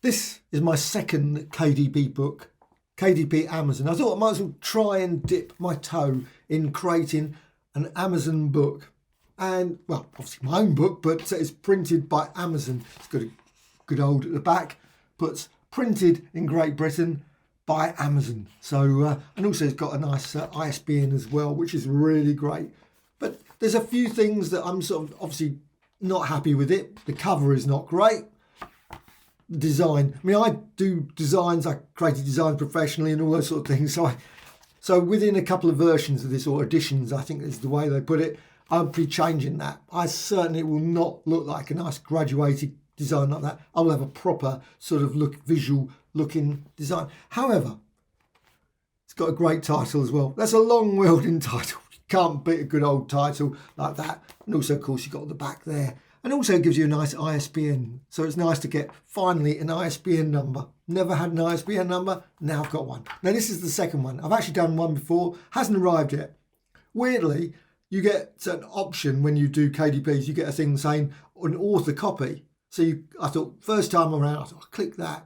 This is my second KDP book, KDP Amazon. I thought I might as well try and dip my toe in creating an Amazon book. And, well, obviously my own book, but it's printed by Amazon. It's got a good old at the back, puts printed in Great Britain by Amazon. So, and also it's got a nice ISBN as well, which is really great. But there's a few things that I'm sort of obviously not happy with it. The cover is not great. Design. I mean, I do designs. I created designs professionally and all those sort of things. So within a couple of versions of this, or editions, I think is the way they put it, I'll be changing that. I certainly will not look like a nice graduated design like that. I will have a proper sort of visual looking design. However, it's got a great title as well. That's a long-wielding title. You can't beat a good old title like that. And also, of course, you've got the back there. And also it gives you a nice ISBN. So it's nice to get finally an ISBN number. Never had an ISBN number. Now I've got one. Now this is the second one. I've actually done one before. Hasn't arrived yet. Weirdly, you get an option when you do KDPs. You get a thing saying an author copy. So I thought first time around, I thought I'll click that.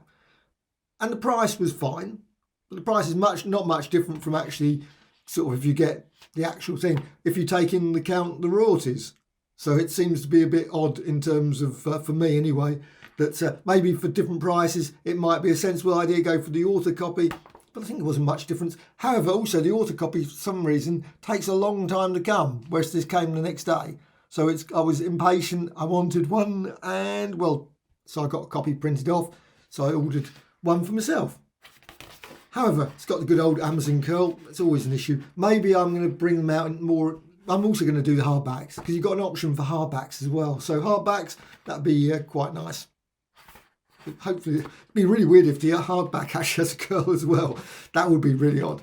And the price was fine. But the price is not much different from actually sort of if you get the actual thing. If you take into account the royalties. So it seems to be a bit odd in terms of, for me anyway, that maybe for different prices, it might be a sensible idea to go for the author copy, but I think there wasn't much difference. However, also the author copy, for some reason, takes a long time to come, whereas this came the next day. So I was impatient, I wanted one, and well, so I got a copy printed off, so I ordered one for myself. However, it's got the good old Amazon curl, it's always an issue. Maybe I'm going to bring them out in more. I'm also going to do the hardbacks because you've got an option for hardbacks as well. So hardbacks, that'd be quite nice. Hopefully, it'd be really weird if the hardback actually has a curl as well. That would be really odd.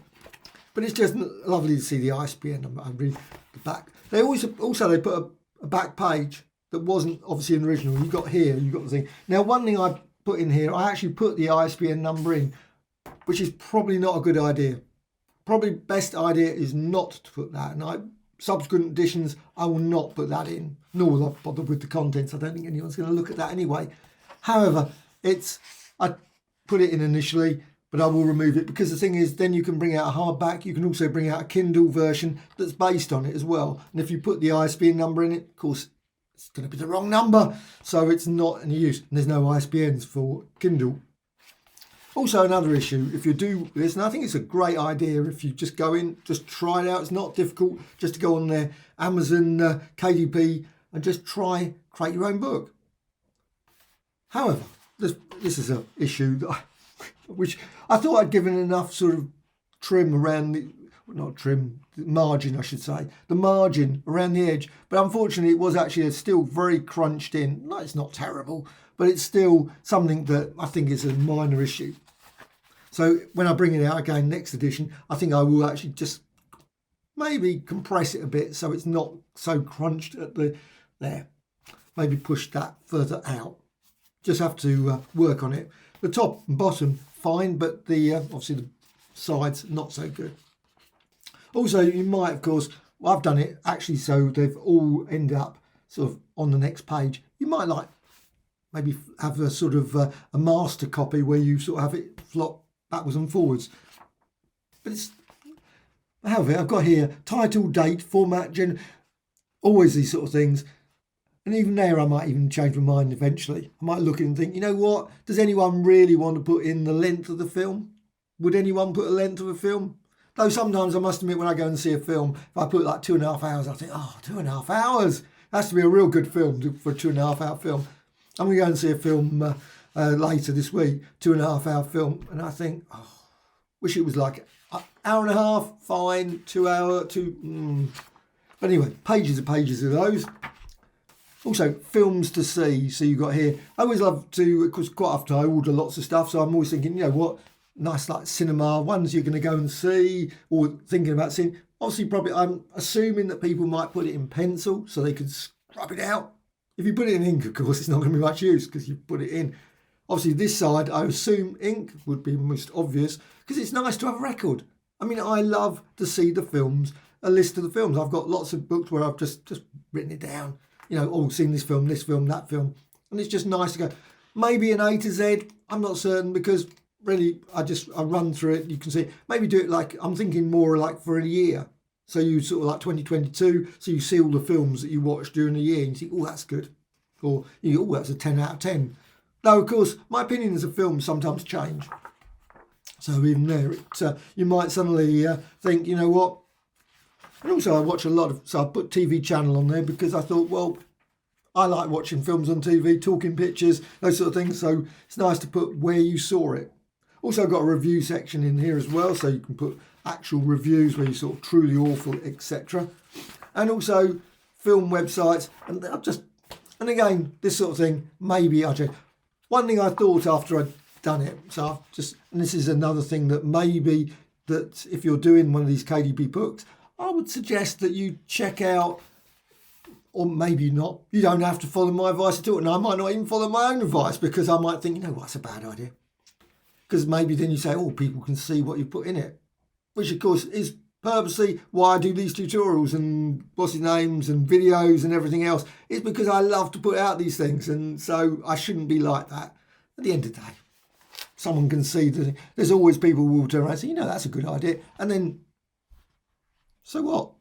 But it's just lovely to see the ISBN number. I read the back. They also they put a back page that wasn't obviously an original. You got here, you got the thing. Now, one thing I put in here, I actually put the ISBN number in, which is probably not a good idea. Probably best idea is not to put that. And subsequent editions, I will not put that in, nor will I bother with the contents. I don't think anyone's going to look at that anyway. However, I put it in initially, but I will remove it because the thing is, then you can bring out a hardback. You can also bring out a Kindle version that's based on it as well. And if you put the ISBN number in it, of course, it's going to be the wrong number, so it's not any use. And there's no ISBNs for Kindle. Also, another issue, if you do this, and I think it's a great idea if you just go in, just try it out. It's not difficult just to go on there, Amazon, KDP, and just create your own book. However, this is an issue that which I thought I'd given enough sort of trim around margin, I should say, the margin around the edge. But unfortunately, it was actually still very crunched in. No, it's not terrible, but it's still something that I think is a minor issue. So when I bring it out again next edition, I think I will actually just maybe compress it a bit so it's not so crunched at there. Maybe push that further out. Just have to work on it. The top and bottom, fine, but the obviously the sides, not so good. Also, you might, of course, I've done it actually so they've all ended up sort of on the next page. You might maybe have a sort of a master copy where you sort of have it flop backwards and forwards. But however, I've got here title, date, format, always these sort of things. And even there, I might even change my mind eventually. I might look at it and think, you know what? Does anyone really want to put in the length of the film? Would anyone put a length of a film? Though sometimes I must admit when I go and see a film, if I put like 2.5 hours, I think, 2.5 hours? That has to be a real good film for a 2.5 hour film. I'm going to go and see a film later this week, 2.5 hour film, and I think, wish it was like an hour and a half, fine, 2 hour, But anyway, pages and pages of those. Also, films to see. So you got here. I always love to, because quite often I order lots of stuff, so I'm always thinking, you know what, nice like cinema ones you're going to go and see, or thinking about seeing. Obviously, probably I'm assuming that people might put it in pencil so they can scrub it out. If you put it in ink, of course, it's not going to be much use because you put it in. Obviously, this side, I assume ink would be most obvious because it's nice to have a record. I mean, I love to see the films, a list of the films. I've got lots of books where I've just written it down. You know, seen this film, that film. And it's just nice to go. Maybe an A to Z. I'm not certain because really I run through it. You can see maybe do it like I'm thinking more like for a year. So you sort of like 2022. So you see all the films that you watched during the year and you think, oh, that's good. Or you think, oh, that's a 10 out of 10. Though, of course, my opinions of films sometimes change. So even there, you might suddenly think, you know what? And also I watch a lot of, so I put TV channel on there because I thought, well, I like watching films on TV, talking pictures, those sort of things. So it's nice to put where you saw it. Also I've got a review section in here as well. So you can put actual reviews where you sort of truly awful, etc. And also film websites. And again, this sort of thing, maybe I change. One thing I thought after I'd done it, so and this is another thing that maybe that if you're doing one of these KDP books, I would suggest that you check out, or maybe not, you don't have to follow my advice at all. And I might not even follow my own advice because I might think, you know what, that's a bad idea. Because maybe then you say, oh, people can see what you put in it, which of course is purposely why I do these tutorials and what's his names and videos and everything else. It's because I love to put out these things, and so I shouldn't be like that. At the end of the day, someone can see that there's always people who will turn around and say, you know, that's a good idea. And then, so what?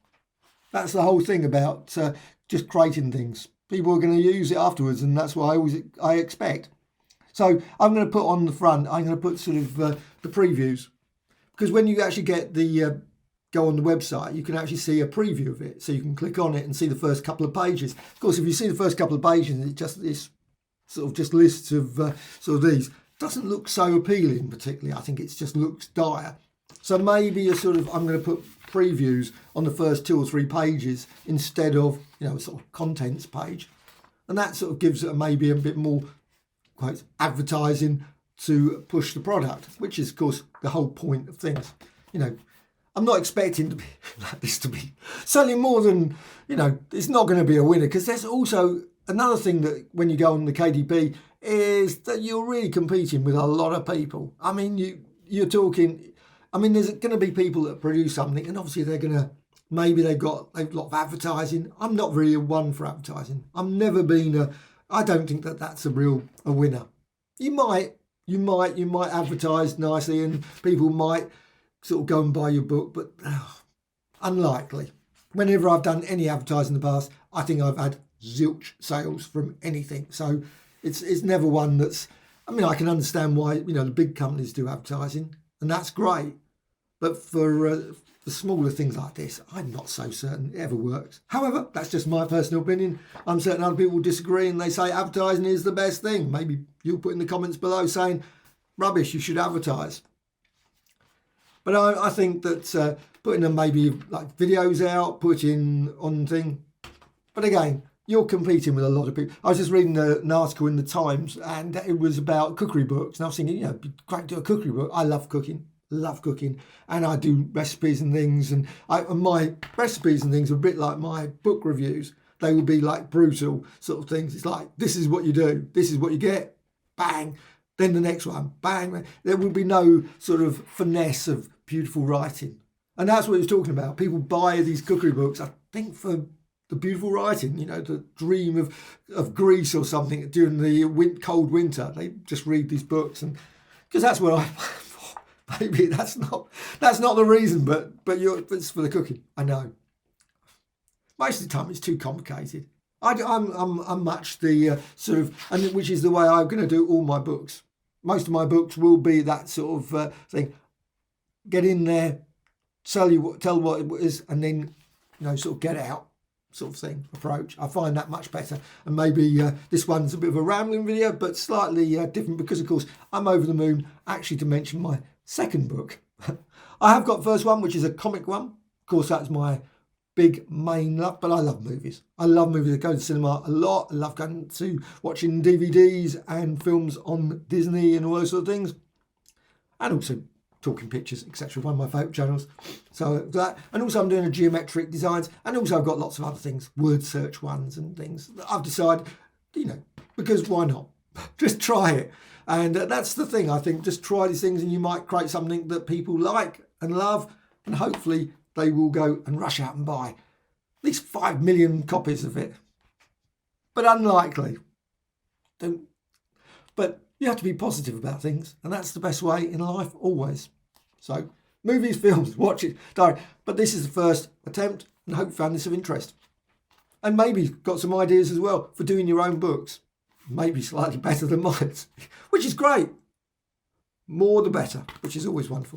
That's the whole thing about just creating things. People are going to use it afterwards, and that's what I expect. So I'm going to put on the front, I'm going to put sort of the previews. Because when you actually get the go on the website, you can actually see a preview of it. So you can click on it and see the first couple of pages. Of course, if you see the first couple of pages, it's just this sort of just lists of sort of these. Doesn't look so appealing particularly. I think it just looks dire. So maybe I'm going to put previews on the first 2 or 3 pages instead of, you know, a sort of contents page. And that sort of gives it maybe a bit more quite advertising to push the product, which is of course the whole point of things. You know, I'm not expecting to be this to be selling more than, you know, it's not going to be a winner, because there's also another thing that when you go on the KDP is that you're really competing with a lot of people. I mean, you're talking, I mean, there's going to be people that produce something and obviously they're going to, maybe they've got a lot of advertising. I'm not really a one for advertising. I've never been I don't think that that's a winner. You might advertise nicely and people might sort of go and buy your book, but unlikely. Whenever I've done any advertising in the past, I think I've had zilch sales from anything. So it's never one that's, I mean, I can understand why, you know, the big companies do advertising and that's great. But for smaller things like this, I'm not so certain it ever works. However, that's just my personal opinion. I'm certain other people will disagree and they say advertising is the best thing. Maybe you'll put in the comments below saying, rubbish, you should advertise. But I think that putting them maybe like videos out, putting on thing. But again, you're competing with a lot of people. I was just reading an article in the Times and it was about cookery books. And I was thinking, you know, it'd be great to do a cookery book. I love cooking. And I do recipes and things, and my recipes and things are a bit like my book reviews. They will be like brutal sort of things. It's like, this is what you do, this is what you get, bang, then the next one, bang. There will be no sort of finesse of beautiful writing, and that's what he was talking about. People buy these cookery books, I think, for the beautiful writing, you know, the dream of Greece or something during the cold winter. They just read these books, and because that's what I maybe that's not the reason, but it's for the cooking. I know. Most of the time, it's too complicated. I'm much the sort of, and which is the way I'm going to do all my books. Most of my books will be that sort of thing. Get in there, tell what it is, and then, you know, sort of get out sort of thing approach. I find that much better. And maybe this one's a bit of a rambling video, but slightly different because, of course, I'm over the moon actually to mention my second book. I have got the first one, which is a comic one. Of course, that's my big main love, but I love movies. I love movies. I go to cinema a lot. I love going to watching DVDs and films on Disney and all those sort of things. And also talking pictures, etc. One of my favourite channels. So that, and also I'm doing a geometric designs, and also I've got lots of other things, word search ones and things that I've decided, you know, because why not? Just try it. And that's the thing, I think, just try these things and you might create something that people like and love, and hopefully they will go and rush out and buy at least 5 million copies of it. But unlikely. But you have to be positive about things, and that's the best way in life always. So, movies, films, watch it, diary. But this is the first attempt, and I hope you found this of interest. And maybe got some ideas as well for doing your own books. Maybe slightly better than mine, which is great. More the better, which is always wonderful.